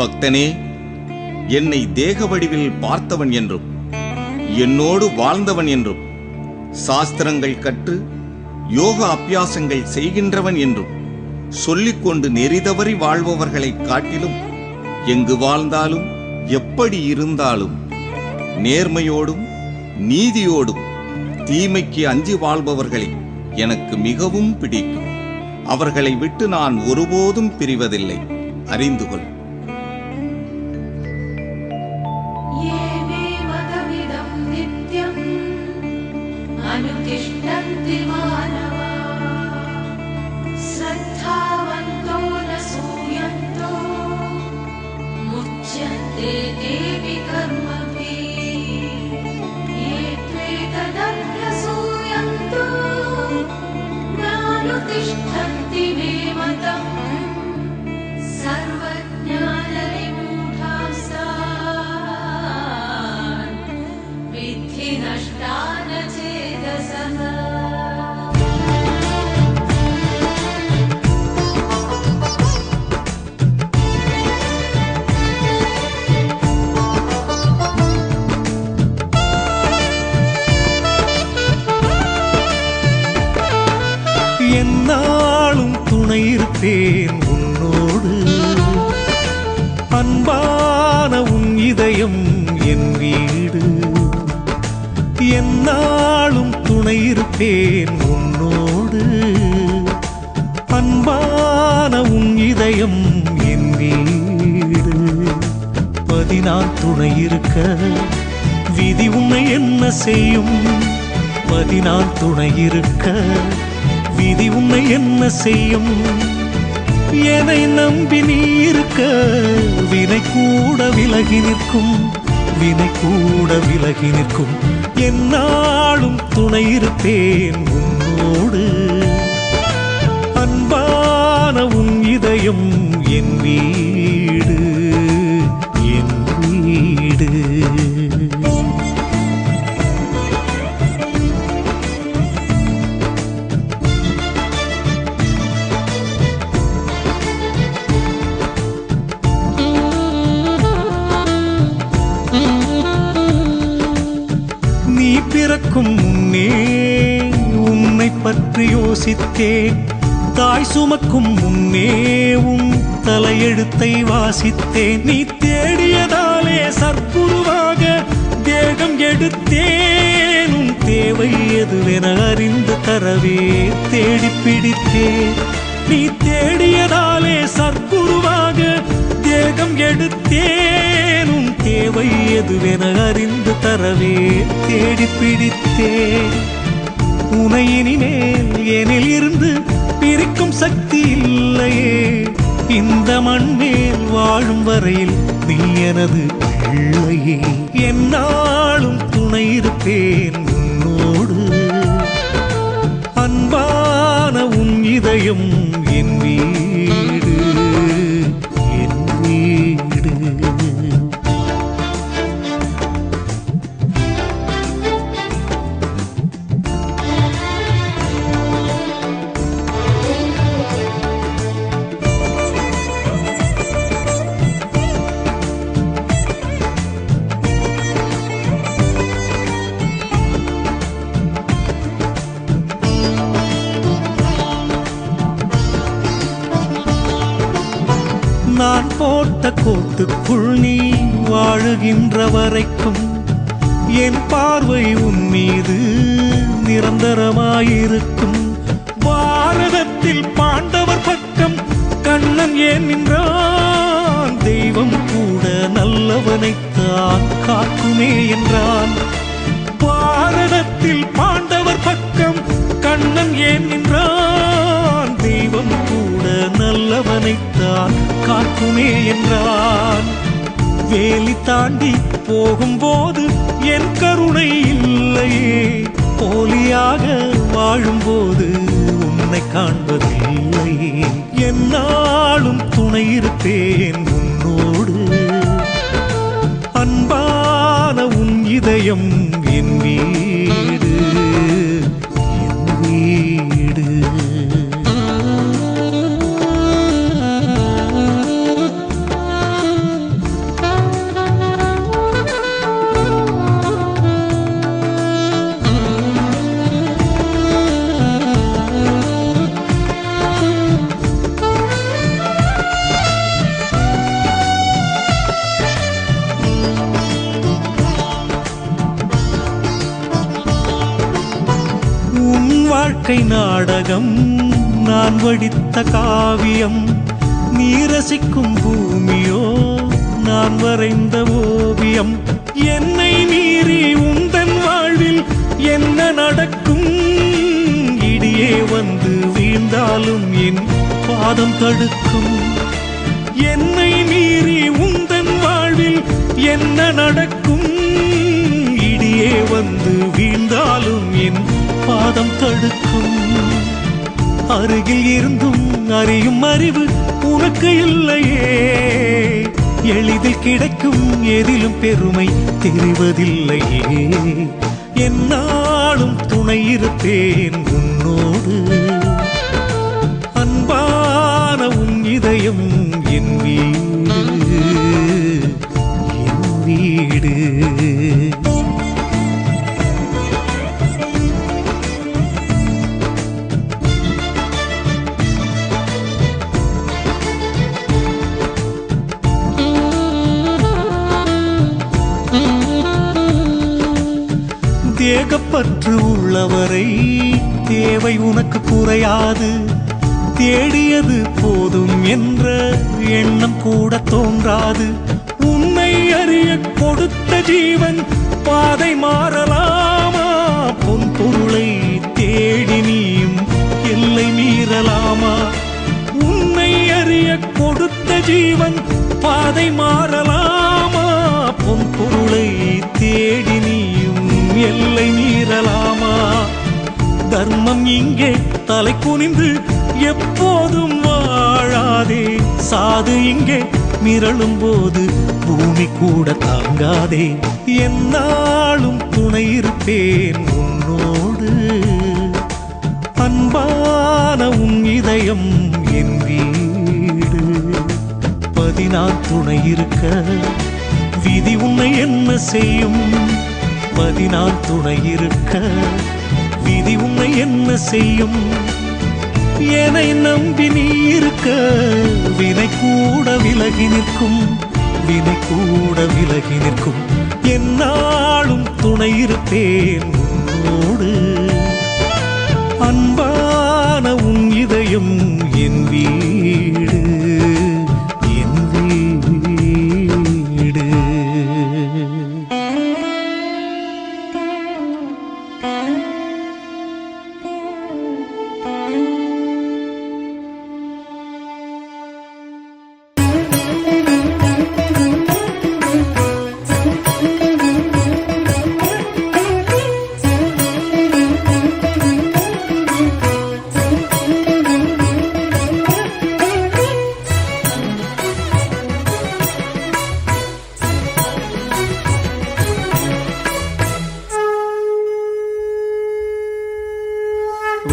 பக்தனே, என்னை தேக வடிவில் பார்த்தவன் என்றும் என்னோடு வாழ்ந்தவன் என்றும் சாஸ்திரங்கள் கற்று யோக அபியாசங்கள் செய்கின்றவன் என்றும் சொல்லிக்கொண்டு நெறிதவறி வாழ்பவர்களை காட்டிலும் எங்கு வாழ்ந்தாலும் எப்படி இருந்தாலும் நேர்மையோடும் நீதியோடும் தீமைக்கு அஞ்சி வாழ்பவர்களை எனக்கு மிகவும் பிடிக்கும். அவர்களை விட்டு நான் ஒருபோதும் பிரிவதில்லை, அறிந்து கொள். என்னாலும் துணை இருப்பேன் உன்னோடு, அன்பான உன் இதயம் என் வீடு. என்னாலும் துணை இருப்பேன் உன்னோடு, அன்பான உன் இதயம் என் வீடு. பதினால் துணை இருக்க விதி உன்னை என்ன செய்யும்? பதினால் துணை இருக்க விதி உன்னை என்ன செய்யும்? என்னை நம்பி நீ இருக்க வினை கூட விலகி நிற்கும், வினை கூட விலகி நிற்கும். என்னாலும் துணை இருப்பேன் உன்னோடு, அன்பான உன் இதயம் என் வீடு, என் வீடு. பிறக்கும் முன்னே உன்னை பற்றி யோசித்தேன், தாய் சுமக்கும் முன்னே உன் தலையெழுத்தை வாசித்தேன். நீ தேடியதாலே சற்குருவாக தேகம் எடுத்தேன், உன் தேவை எதுவென அறிந்து தரவே தேடி பிடித்தேன். நீ தேடியதாலே சற்குருவாக தேகம் எடுத்தேன், உன் தேவை எதுவென அறிந்து தரவே தேடி பிடித்தேன். உனை இனிமேல் எனில் இருந்து பிரிக்கும் சக்தி இல்லையே, இந்த மண் மேல் வாழும் வரையில் நீ எனது பிள்ளையே. என்னாலும் துணை இருப்பேன் உன்னோடு, அன்பான உன் இதயம் என் வீடு, என் வீடு. நான் போட்ட கோட்டுக்குள் நீ வாழுகின்ற வரைக்கும் என் பார்வை உன் மீது நிரந்தரமாயிருக்கும். பாரதத்தில் பாண்டவர் பக்கம் கண்ணன் ஏன் நின்றான்? தெய்வம் கூட நல்லவனைத்தான் காக்குமே என்றான். பாரதத்தில் பாண்டவர் பக்கம் கண்ணன் ஏன் நின்றான்? தெய்வம் கூட நல்லவனைத்தான் காக்குமே என்றான். வேலி தாண்டி போகும்போது என் கருணை இல்லையே, போலியாக வாழும்போது உன்னை காண்பதில்லையே. என்னாலும் துணை இருப்பேன் உன்னோடு, அன்பான உன் இதயம் என் வீடு, என் வீடு. வாழ்க்கை நாடகம் நான் வடித்த காவியம், நீ ரசிக்கும் பூமியோ நான் வரைந்த ஓவியம். என்னை மீறி உந்தன் வாழ்வில் என்ன நடக்கும்? இடியே வந்து வீழ்ந்தாலும் என் பாதம் தடுக்கும். என்னை மீறி உந்தன் வாழ்வில் என்ன நடக்கும்? இடியே வந்து வீழ்ந்தாலும் என் பாதம் தடுக்கும். அருகில் இருந்தும் அறியும் அறிவு உனக்கு இல்லையே, எளிதில் கிடைக்கும் எதிலும் பெருமை தெரிவதில்லையே. என்னாலும் துணை இருப்பேன் உன்னோடு, அன்பான உன் இதயம் என் வீடு, என் வீடு. தேகப்பற்று உள்ளவரை தேவை உனக்கு குறையாது, தேடியது போதும் என்ற எண்ணம் கூட தோன்றாது. உன்னை அறிய கொடுத்த ஜீவன் பாதை மாறலாமா? பொன் பொருளை தேடி நீயும் எல்லை மீறலாமா? உன்னை அறிய கொடுத்த ஜீவன் பாதை மாறலாமா? பொன் பொருளை தேடி நீயும் எல்லை மீறலாமா? தர்மம் இங்கே தலை குனிந்து எப்போதும் வாழாதே, சாது இங்கே மிரளும் போது பூமி கூட தாங்காதே. என்னாலும் துணை இருப்பேன் உன்னோடு, அன்பான உன் இதயம் என் வீடு. 14 துணை இருக்க விதி உன்னை என்ன செய்யும்? 14 துணை இருக்க விதி உன்னை என்ன செய்யும்? என்னை நம்பி நீ இருக்க வினை கூட விலகி நிற்கும், வினை கூட விலகி நிற்கும். என்னாலும் துணை இருப்பேன் உன்னோடு, அன்பான உன் இதயம் என் வீடு, என் வீடு.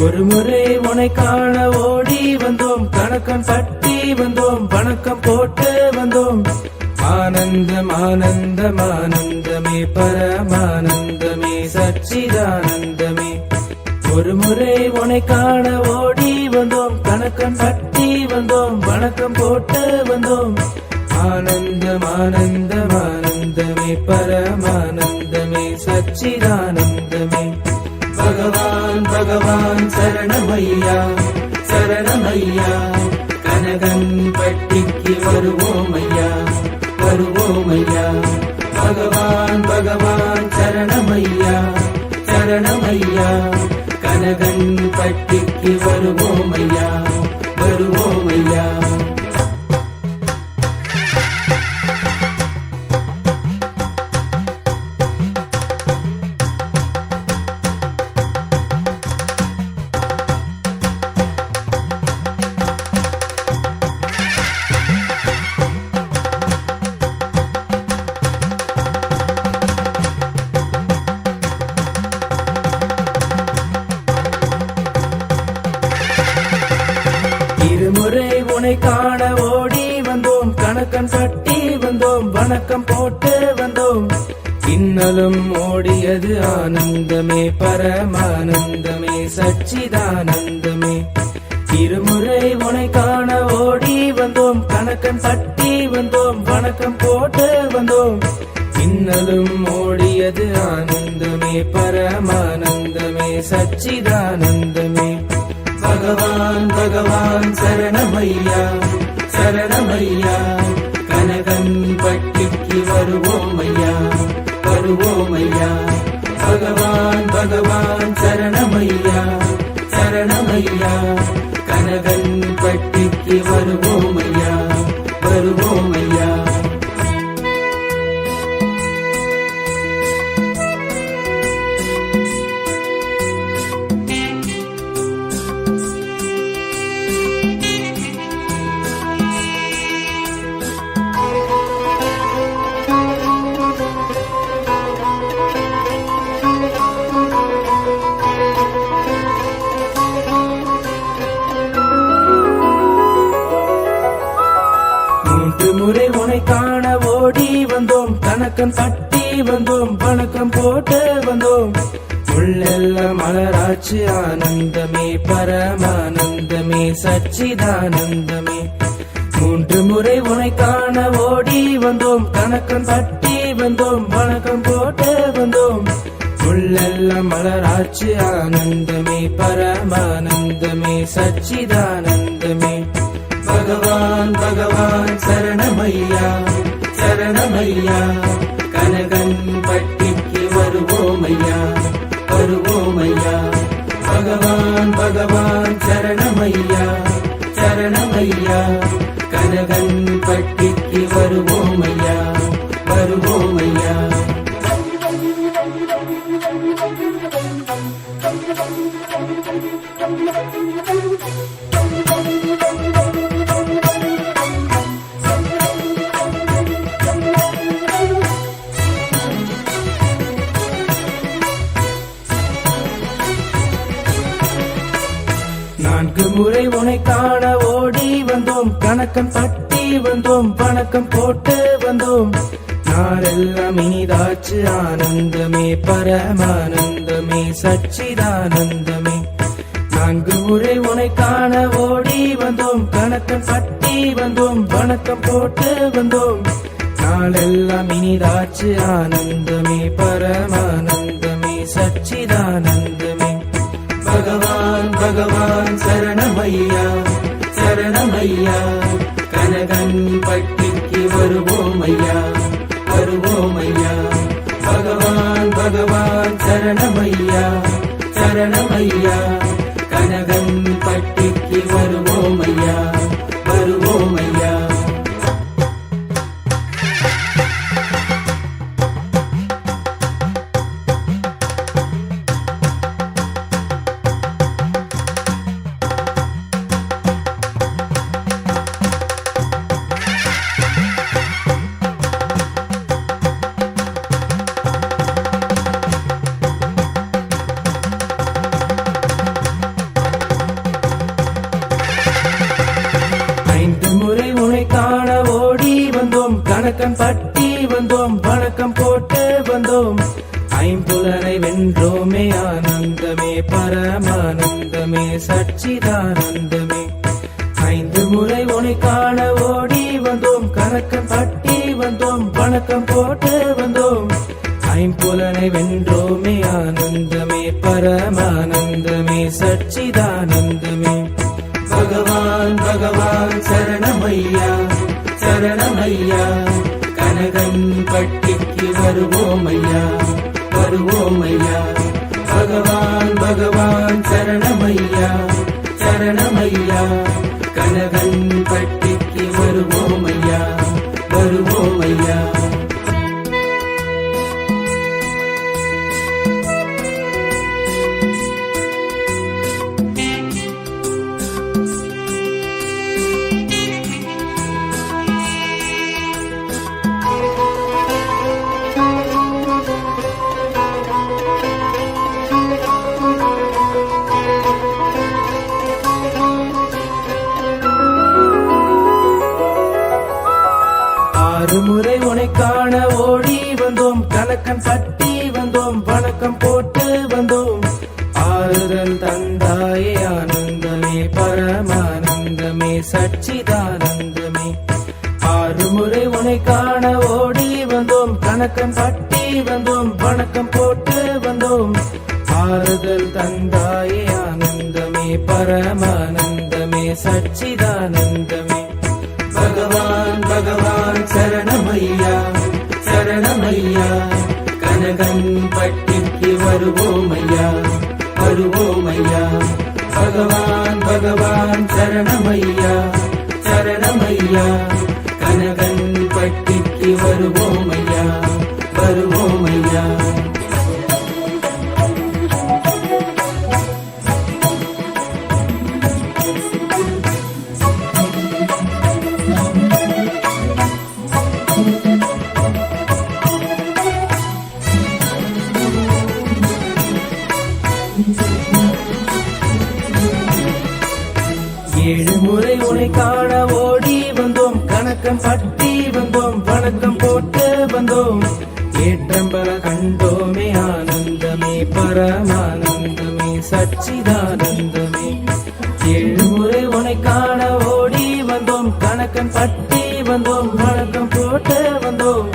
ஒரு முறை உனை காண ஓடி வந்தோம், கணக்கன் பட்டி வந்தோம், வணக்கம் போட்டு வந்தோம். ஆனந்தம் ஆனந்தம் ஆனந்தமே பரமானந்தமே சச்சிதானந்தமே. ஒரு முறை உனை காண ஓடி வந்தோம், கணக்கன் பட்டி வந்தோம், வணக்கம் போட்டு வந்தோம். ஆனந்தம் ஆனந்தம் ஆனந்தமே பரமானந்தமே சச்சிதானந்தமே. பகவான் பகவான் சரணமையா சரணமையா, கனகன் பட்டிக்கு வருவோமையா வருவோமையா. பகவான் பகவான் சரணமையா சரணமையா, கனகன் பட்டிக்கு வருவோமையா வருவோமையா. இருமுறை உனை காண ஓடி வந்தோம், கணக்கன் பட்டி வந்தோம், வணக்கம் போட்டு வந்தோம். இன்னலும் ஓடியது ஆனந்தமே பரமானந்தமே சச்சிதானந்தமே. இருமுறை உனை காண ஓடி வந்தோம், கணக்கன் பட்டி வந்தோம், வணக்கம் போட்டு வந்தோம். இன்னலும் ஓடியது ஆனந்தமே பரமானந்தமே சச்சிதானந்தமே. பகவான் பகவான் சரணமையா சரணமையா, கனகன் பட்டிக்கு வருவோமையா வருவோமையா. பகவான் பகவான் சரணமையா சரணமையா, கனகன் பட்டிக்கு வருவோமையா வருவோமையா. முறை உனை காண ஓடி வந்தோம், கணக்கன் பட்டி வந்தோம், வணக்கம் போட்டு வந்தோம். உள்ளெல்லாம் மலராட்சி ஆனந்தமே பரமானந்தமே சச்சிதானந்தமே. 3 முறை உனை காண ஓடி வந்தோம், கணக்கன் பட்டி வந்தோம், வணக்கம் போட்டு வந்தோம். உள்ளெல்லாம் மலராட்சி ஆனந்தமே பரமானந்தமே சச்சிதானந்தமே. பகவான் பகவான் சரணமையா சரணமையா, கனகன் பட்டிக்கு வருவோமையா வருவோமையா. பகவான் பகவான் சரணமையா சரணமையா, கனகன் பட்டிக்கு வருவோமையா வருவோமையா. முறை உனை காண ஓடி வந்தோம், கணக்கன் பட்டி வந்தோம், வணக்கம் போட்டு வந்தோம். நாளெல்லாம் இனிதாச்சு ஆனந்தமே பரமானந்தமே சச்சிதானந்தமே. 4 முறை உனை காண ஓடி வந்தோம், கணக்கன் பட்டி வந்தோம், வணக்கம் போட்டு வந்தோம். நாளெல்லாம் இனிதாச்சு ஆனந்தமே பரமானந்தமே சச்சிதானந்தமே. பகவான் பகவான் சரணமையா சரணமையா, கனகன் பட்டிக்கு வருவோமையா வருவோமையா. பகவான் பகவான் சரணமையா சரணமையா, கனகன் பட்டிக்கு வருவோமையா வருவோமையா. கணக்கன் பட்டி வந்தோம், வணக்கம் போட்டு வந்தோம். 5 வென்றோமே ஆனந்தமே பரமானந்தமே சச்சிதானந்தமே. 5 முறை உனை காண ஓடி வந்தோம், கணக்கன் பட்டி வந்தோம், வணக்கம் போட்டு வந்தோம். 5 வென்றோமே ஆனந்தமே பரமானந்தமே சச்சிதானந்தமே. பகவான் பகவான் சரணமையா சரணமையா, கனகன் பட்டிக்கு வருவோமையா வருவோமையா. பகவான் பகவான் சரணமையா சரணமையா, கனகன் பட்டிக்கு வருவோமையா வருவோமையா. முறை உனை காண ஓடி வந்தோம், கணக்கன் பட்டி வந்தோம், வணக்கம் போட்டு வந்தோம். ஆறுதல் தந்தாயே ஆனந்தமே பரமானந்தமே சச்சிதானந்தமே. 6 முறை உனை காண ஓடி வந்தோம், கணக்கன் பட்டி வந்தோம் வணக்கம் போட்டு வந்தோம் ஆறுதல் தந்தாயே ஆனந்தமே பரமானந்தமே சச்சிதானந்தமே பகவான் பகவான் சரணமையா சரணமையா கனகன் பட்டிக்கு வருவோமையா வருவோமையா பகவான் பகவான் சரணமையா சரணமையா கனகன் பட்டிக்கு வருவோமையா வருவோமையா ஏழு முறை உனை காண ஓடி வந்தோம் கணக்கன் பட்டி வந்தோம் வணக்கம் போட்டு வந்தோம் ஏற்றம் பல கண்டோமே ஆனந்தமே பரமானந்தமே சச்சிதானந்தமே ஏழு முறை உனை காண ஓடி வந்தோம் கணக்கன் பட்டி வந்தோம் வணக்கம் போட்டு வந்தோம்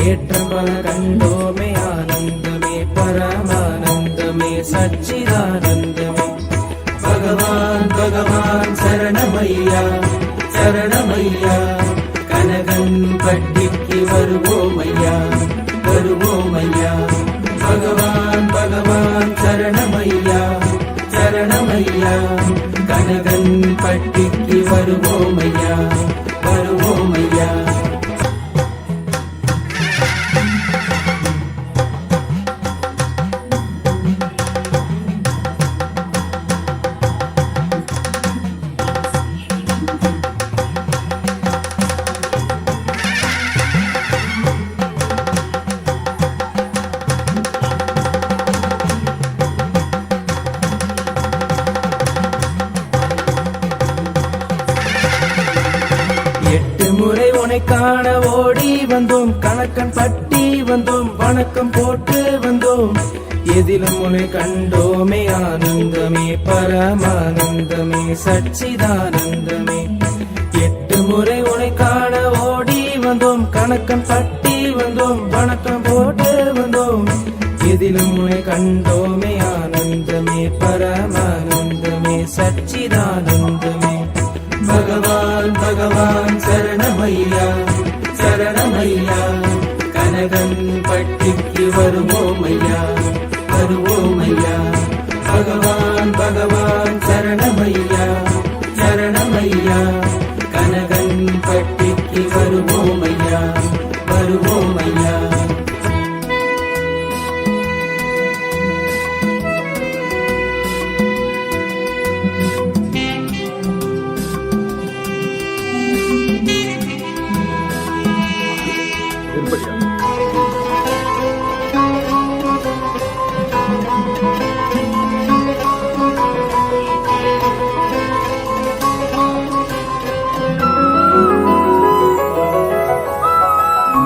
ஏற்றம் பல கண்டோமே ஆனந்தமே பரமானந்தமே சச்சிதானந்தமே பகவான் பகவான் சரணமையா சரணமையா கனகன் பட்டிக்கு வருவோமையா வருவோமையா பகவான் பகவான் சரணமையா சரணமையா கனகன் பட்டிக்கு வருவோமையா வருவோமையா எட்டு முறை உனை காண ஓடி வந்தோம் கணக்கன் பட்டி வந்தோம் வணக்கம் போட்டு வந்தோம் எதிலும் உனை கண்டோமே ஆனந்தமே பரமானந்தமே சச்சிதானந்தமே எட்டு முறை உனை காண ஓடி வந்தோம் கணக்கன் பட்டி வந்தோம் வணக்கம் போட்டு வந்தோம் எதிலும் உனை கண்டோமே ஆனந்தமே பரமானந்தமே சச்சிதானந்தமே பகவான் பகவான் சரணமையா சரணமையா கனகன் பட்டிக்கு வருவோமையா வருவோமையா பகவான் பகவான் சரணமையா சரணமையா கனகன் பட்டிக்கு வருவோமையா வருவோமையா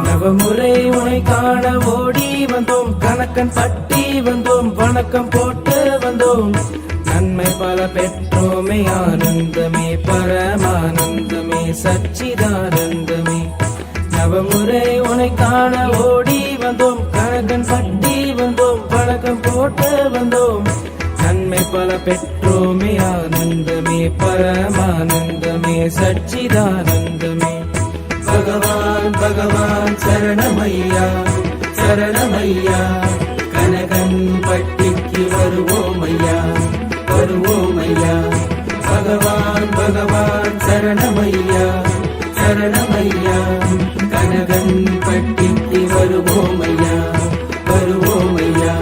நவமுறை உனை காண ஓடி வந்தோம் கணக்கன் பட்டி வந்தோம் வணக்கம் போட்டு வந்தோம் நன்மை பல பெற்றோமே ஆனந்தமே பரமானந்தமே சச்சிதானந்தமே நவமுறை உனை காண ஓடி வந்தோம் கணக்கன் பட்டி வந்தோம் வணக்கம் போட்டு வந்தோம் நன்மை பல பெற்றோமே ஆனந்தமே பரமானந்தமே சச்சிதானந்தமே பகவான் பகவான் சரணமையா சரணமையா கனகன் பட்டிக்கு வருவோமையா வருவோமையா பகவான் பகவான் சரணமையா சரணமையா கனகன் பட்டிக்கு வருவோமையா வருவோமையா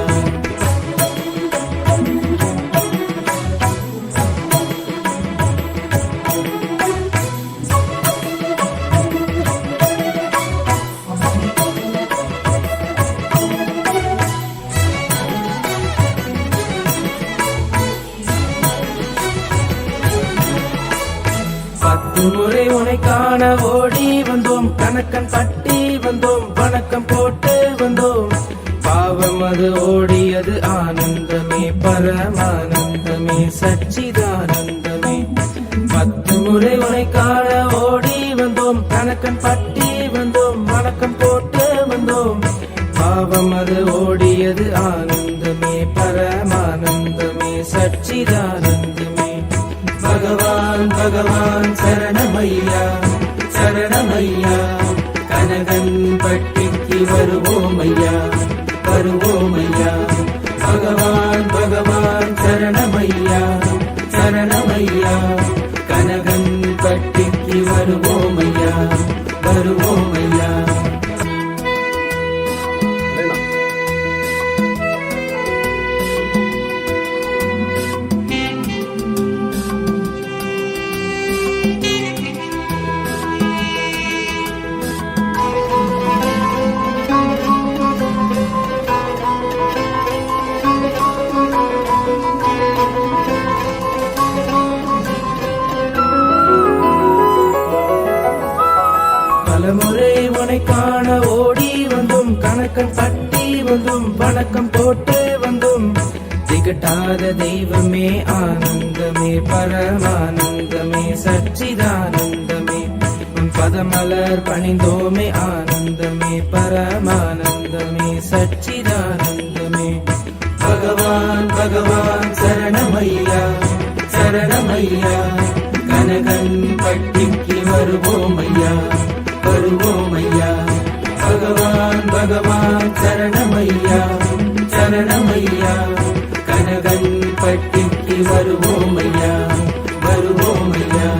முறை உனை காண ஓடி வந்தோம் கணக்கன் பட்டி வந்தோம் வணக்கம் போட்டு வந்தோம் பாவம் அது ஓடியது ஆனந்தமே பரமானந்தமே சச்சிதானந்தமே 10 முறை உனை காண ஓடி வந்தோம் கணக்கன் கணக்கன் பட்டி வந்தோம் வணக்கம் போட்டு வந்தோம் பாவம் அது ஓடியது ஆனந்தமே பரமானந்தமே சச்சிதானந்தமே பகவான் பகவான் சரணமையா சரணமையா கனகன் பட்டிக்கு வருவோமையா வருவோமையா பகவான் பகவான் சரணமையா சரணமையா கனகன் பட்டிக்கு வருவோமையா வருவோமையா பலமுறை உனை காண ஓடி வந்தோம் கணக்கன் பட்டி வந்தோம் வணக்கம் போட்டு வந்தோம் திகட்டாத தெய்வமே ஆனந்தமே பரமானந்தமே சச்சிதானந்தமே உன் பதமலர் பணிந்தோமே ஆனந்தமே பரமானந்தமே சச்சிதானந்தமே பகவான் பகவான் சரணமையா சரணமையா கனகன் பட்டிக்கு வருவோமையா வருவோமையா பகவான் பகவான் சரணமையா சரணமையா கனகன் பட்டிக்கு வருவோமையா வருவோமையா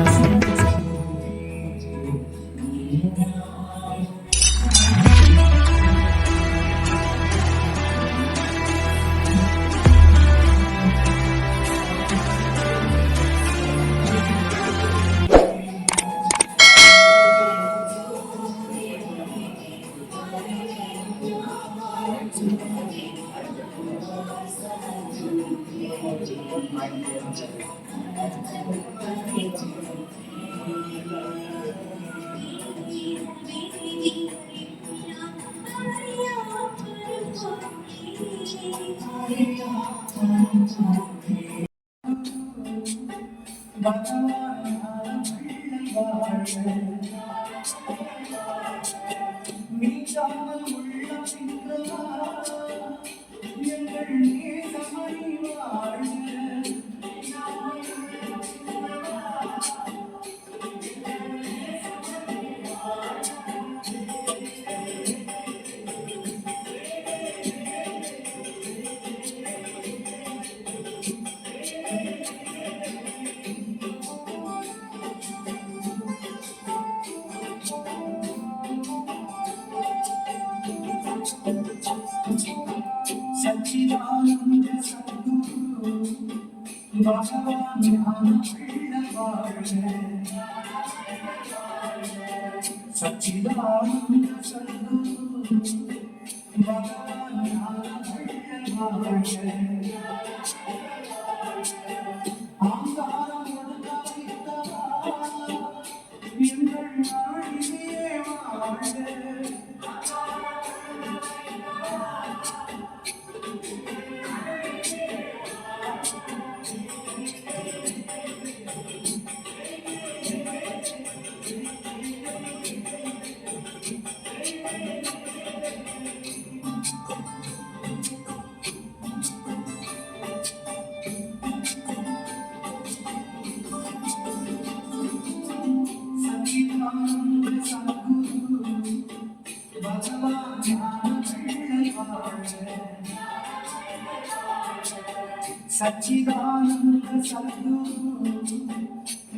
சச்சிதானந்த சத்குரு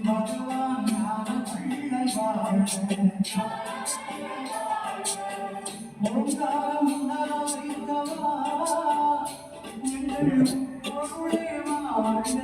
பகவான் ஞான பிள்ளை வாழ்க ஓங்காரம் உணரவைத்தவா எங்கள் பொருளே வாழ்க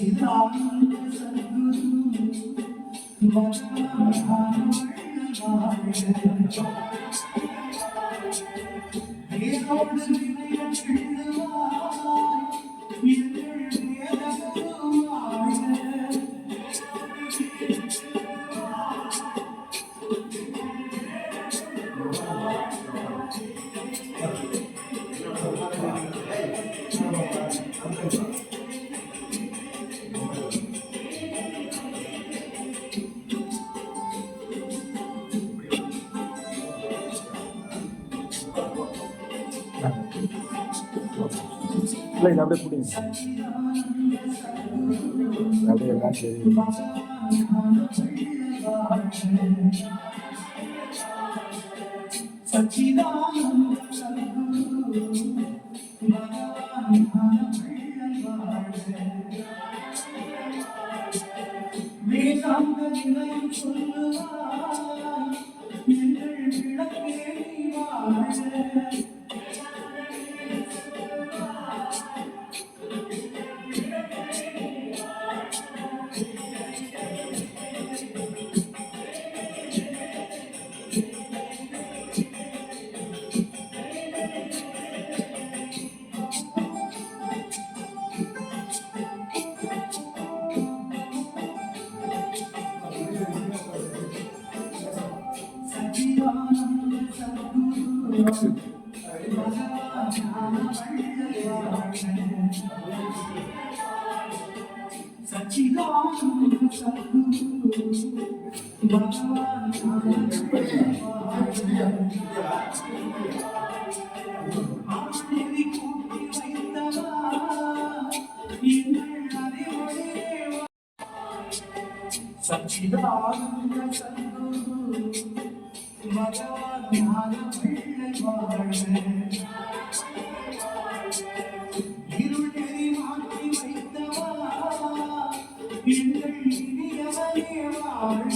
सच्चिदानंद सद्गुरु भगवान வேரோடு விளைய பிள்ளைவாய் எங்கள் வேதகுருவாய் இல்லை இது அப்படியே பிடிங்க அப்படியே எல்லாம் சரி सच्चिदानंद सद्गुरु भगवान வேதாந்த நிலையம் சொல்லுவாய் எங்கள் விளக்கே நீ வாழ सच्चिदानंद सद्गुरु भगवान सच्चिदानंद सद्गुरु भगवान ध्यान பிள்ளை வாழ்க இருளை மாற்றி வைத்தவா எங்கள் இனியவனே வாழ்க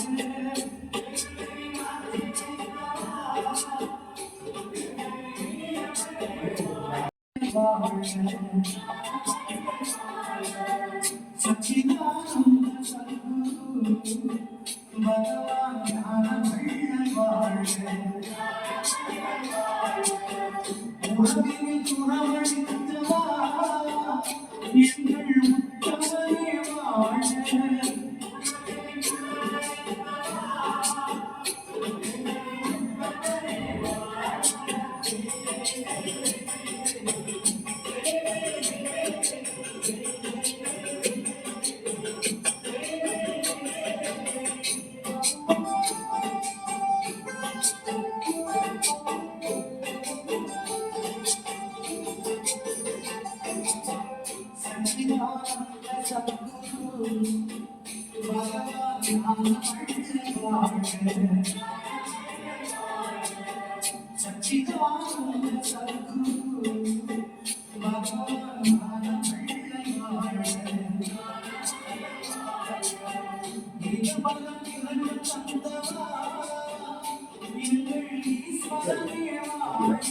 सच्चिदानंद सद्गुरु भगवान ध्यान பிள்ளை வாழ்க உலகினை துறவழித்தவா எங்கள் உத்தமனே வாழ்க सच्चिदानंद सद्गुरु भगवान பிள்ளை வாழ்க இருபலம் இரண்டு தந்தவா எங்கள் ஈஸ்வரனே வாழ்க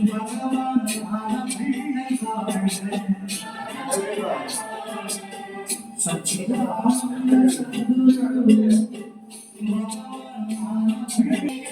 भगवान ध्यान பிள்ளை வாழ்க सच्चिदानंद सद्गुरु भगवान ध्यान பிள்ளை